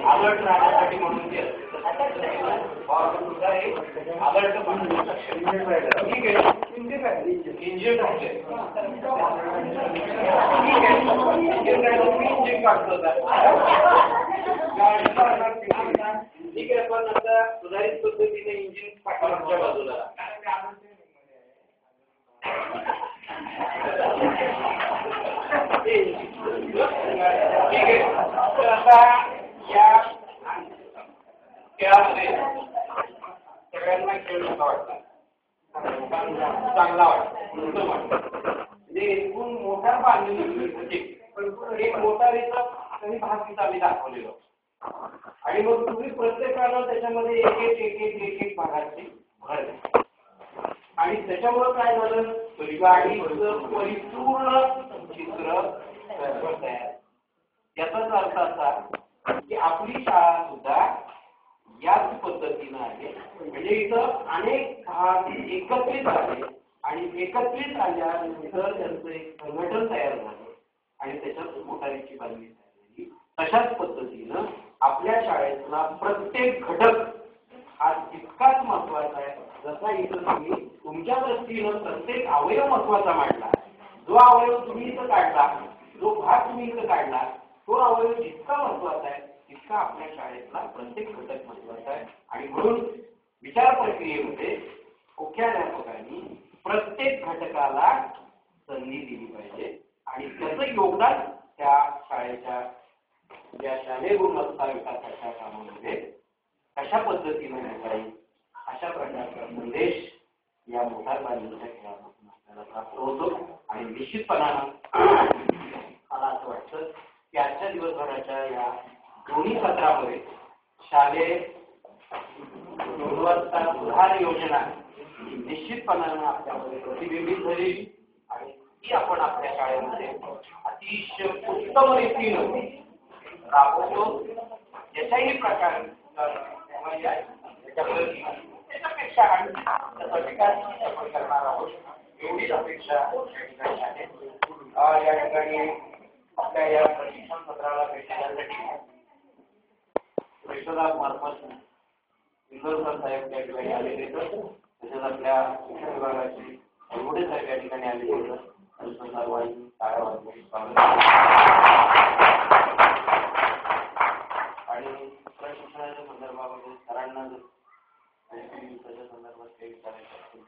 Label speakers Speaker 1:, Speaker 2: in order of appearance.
Speaker 1: Alert राहण्यासाठी म्हणून alert ठीक आहे इंजिन ठीक आहे पण आता सुधारित पद्धतीने इंजिन पाठीमागच्या बाजूला ठीक आहे तर आता या खेळामध्ये सगळ्यांना खेळ कसा वाटला चांगला वाटतो म्हणजे एकूण मोटार बांधलेली एक मोटारीचा काही भाग तिथं आम्ही दाखवलेलो आणि मग तुम्ही प्रत्येकानं त्याच्यामध्ये एक भागाची भर आणि त्याच्यामुळे काय झालं गाडीचं परिपूर्ण चित्र तयार याचाच अर्थ असा की आपली शाळा सुद्धा याच पद्धतीनं आहे म्हणजे इथं अनेक भाग एकत्रित आले आणि एकत्रित आल्यानंतर त्यांचं एक संघटन तयार झालं आणि त्याच्यात मोटारीची बांधणी झाली. तशाच पद्धतीनं आपल्या शाळेतला प्रत्येक घटक हा तितकाच महत्वाचा आहे जसा इथं तुम्ही तुमच्या दृष्टीनं प्रत्येक अवयव महत्वाचा मांडला. जो अवयव तुम्ही इथं काढला जो भाग तुम्ही इथं काढला तो अवयव जितका महत्वाचा आहे तितका आपल्या शाळेतला प्रत्येक घटक महत्वाचा आहे आणि म्हणून विचार प्रक्रियेमध्ये मुख्याध्यापकांनी प्रत्येक घटकाला संधी दिली पाहिजे आणि त्याचं योगदान त्या शाळेच्या ज्या शालेय गुणवत्ता विकासाच्या कामामध्ये कशा पद्धतीने होता येईल अशा प्रकारचा संदेश या मोटार बांधणीच्या खेळामधून आपल्याला प्राप्त होतो आणि निश्चितपणानं मला असं वाटतं की आजच्या दिवसभराच्या या दोन्ही सत्रामध्ये शालेय गुणवत्ता सुधार योजना निश्चितपणानं आपल्यामध्ये प्रतिबिंबित झाली आणि ती आपण आपल्या शाळेमध्ये अतिशय उत्तम रीतीनं राबवतो. याच्याही प्रकार त्याच्यापेक्षा त्याचा विकास आपण करणार आहोत एवढीच अपेक्षा या ठिकाणी आहे. या ठिकाणी आपल्या या प्रशिक्षण सत्राला भेट देण्यासाठी यशोदास मार्फत इंदोरकर साहेब त्या ठिकाणी आलेले तसेच आपल्या शिक्षण विभागाचे एवढे साहेब या ठिकाणी आलेले आणि प्रशिक्षणाच्या संदर्भामध्ये सरांना जर त्याच्या संदर्भात काही विचारायचं असेल